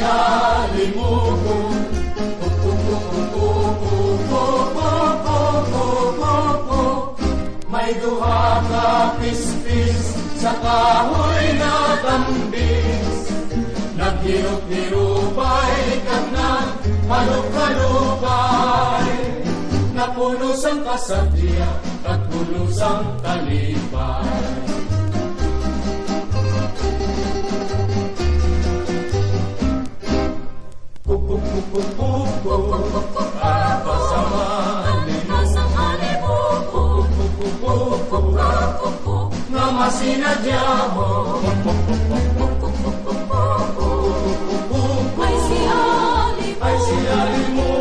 salimuhon. May duha ka pispis sa kahoy na tambis. Naghirop-hirupay kag naghalok-halupay. Napunos ang kasadya at punos ang kalipay. Nga masinadya mo ay siyali mo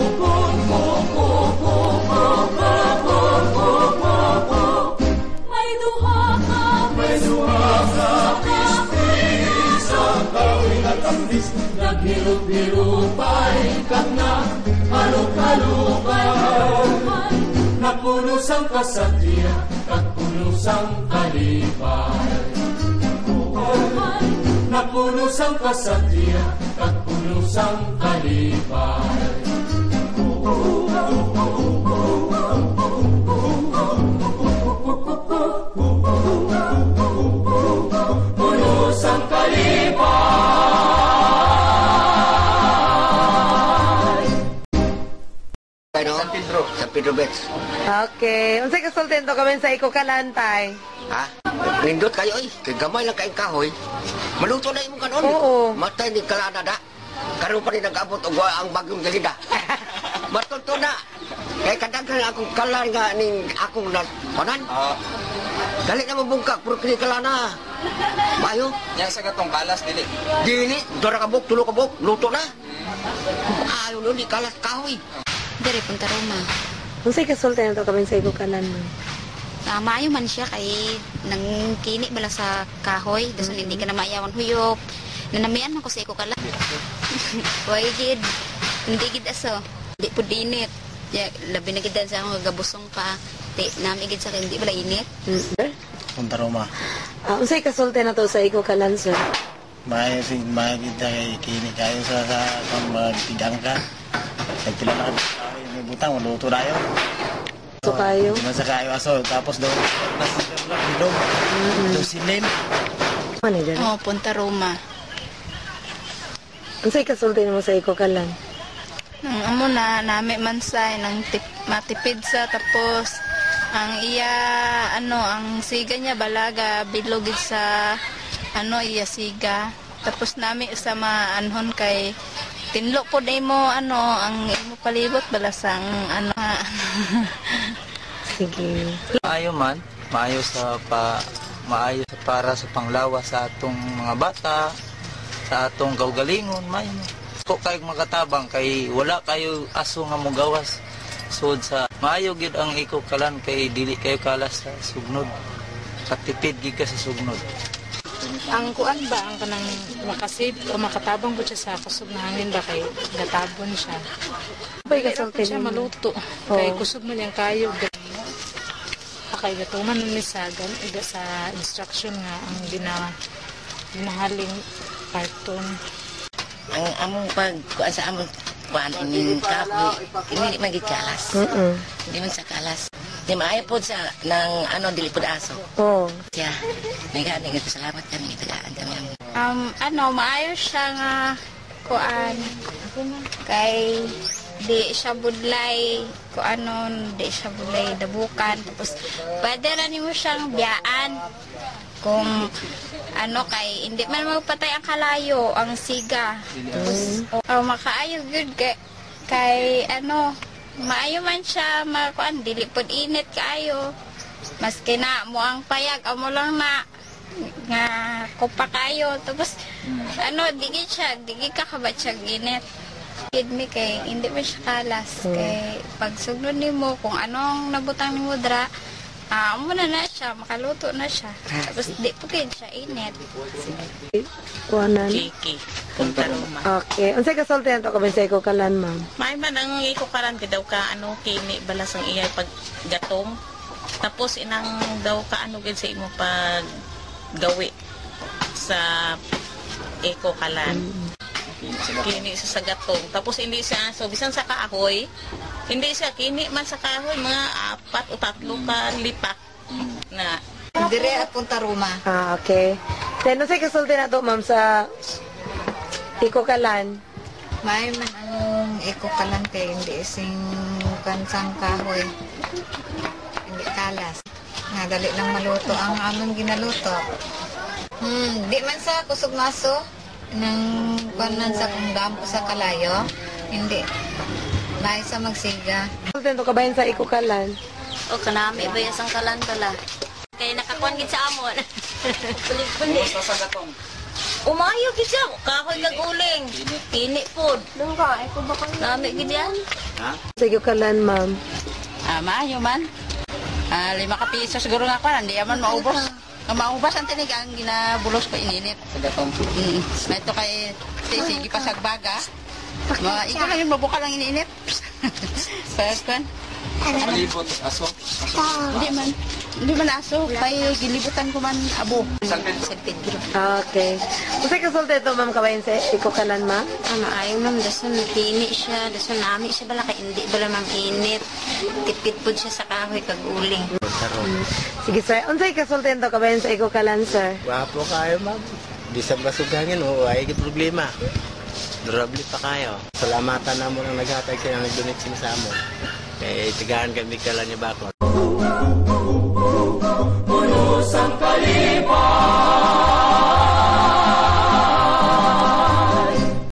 may duha ka pispis ang kawin at tambis. Naghirop-hirupay kag na halok-halupay. Napunos ang kasadya at punos ang kalipay. Napunos ang kasadya at punos ang kalipay. Punos ang kalipay. San Pedro. San Pedro Beach. Okay. Unsay kasultento kami sa iko kalantay? Ha? Nindot kayo ay. Kay gamay lang kaing kahoy. Maluto na imong kanon. Oo. Matay ni kalana da. Karon pa rin nag-abot og ang bagyong galida. Matuto na. Kay kadaghan akong kalan nga ning akong panan. Dali na mabungkak puro kini kalana. Bayo. Yang sa gatong kalas dili. Dili, dora ka buk, tulo ka buk, luto na. Ayo no di kalas kahoy. Dari Punta Roma. Unsay kasultento kami sa iko kalan mo? Maayo man siya kay nang kini bala sa kahoy, dason hindi ka na maayawan huyop. Nanamian man ko sa iko kala. Why gid? Hindi gid aso. Di pud init. Ya labi na gid sa akong gabusong pa. Di nami gid sa hindi bala init. Punta Roma. Unsay kasultento to sa iko kalan sir? May gid kay kini kayo sa magtigang ka. Nagpila na may butang maluto na yun. So kayo? Masa kayo aso. Tapos daw nasigar lang bilog. Ito silim. Ano dyan? Punta Roma. Unsay kasultento mo sa iko kalan? Amo na nami man say nang matipid sa tapos ang iya ang siga niya balaga bilog sa iya siga. Tapos nami sa maanhon kay tinlo po na mo ang imo palibot balasang Sige. Maayo man, maayo para sa panglawas sa atong mga bata, sa atong kaugalingon, maayo. Ko kayo makatabang kay wala kayo aso nga mogawas. Sud sa maayo gid ang iko kalan kay dili kayo kalas sa sugnod. Katipid gid ka sa sugnod. Ang kuan ba ang kanang makasip o makatabang po siya sa kusog na hangin ba kay gatabon siya. Pay kasultento siya maluto. Kay kusog man yang kayo. Kay gatuman ni sa sa instruction nga ang ginahaling karton. Ang among pagkuan sa among kuan ning kahoy hindi man gid kalas. Hindi man sa kalas. Di maayo po sa nang dili po aso. Oo. Siya. Naging salamat kami tagaan kami. maayo siya nga kuan kay di siya budlay di siya budlay dabukan. Tapos pwede ra nimo siyang biyaan kung kay hindi man magpatay ang kalayo ang siga. Tapos makaayo good kay maayo man siya makuan dili pod init kaayo. Maski na mo ang payag amo lang na nga kupa kayo. Tapos digi ka kabat siya init. Kid me kay hindi man siya kalas. Kay pag sugnod nimo kung anong nabutang nimo dra amo na siya makaluto na siya. Tapos di po kid siya init. Kuanan. Kiki. Punta Roma. Okay. Unsay kasultento kami sa iko kalan ma'am? May man ang iko kalan daw ka kini balas ang iyay pag gatong. Tapos inang daw ka gid sa imo pag gawi sa iko kalan. kini sa gatong. Tapos hindi siya so bisan sa kahoy, hindi siya kini man sa kahoy mga 4 o 3 ka lipak na Dire at Punta Roma. Ah, okay. Then, unsay kasulti na to, ma'am, sa Ikokalan? May man ang ikukalan kay hindi ising kansang kahoy. Hindi kalas. Nga dali lang maluto ang among ginaluto. Di man sa kusog maso nang kanan sa kung dampo sa kalayo. Hindi. May sa magsiga. Kasulti to kabayan sa Ikokalan? O kanami ba yung kalan pala? Kaya nakakuan gid sa amon. Balik-balik. Sa gatong. Umayo gid siya. Kahoy kag uling. Kini pod. Dong ka, ay ko ba kang nami gid yan? Ha? Sa Ikokalan, ma'am. Maayo man. 5 ka piso siguro nga ko, hindi man maubos. Ang maubos ang tinig ang ginabulos ko ininit. Sa gatong. May ito kay sige pa sa baga. Ikaw lang yung mabuka lang ininit. Pagkan. Malibot, aso. Hindi man aso. Kaya gilibutan ko man abo. San Pedro. San Pedro. Ah, okay. Unsay kasulti to, ma'am, kabayan sa Ikokalan, ma'am? Ayaw ma'am, dason kini siya, dason nami siya bala kay hindi bala mang init. Tipid pod siya sa kahoy kag uling. Sige, sir. Unsay kasulti to kabayan sa Ikokalan, sir? Wapo kayo, ma'am. Di sa basugangin, ay problema. Durable pa kayo. Salamatan na mo nang naghatag kayo, nag-donate sa mo. Kaya tigaan kami kalan niya bakot.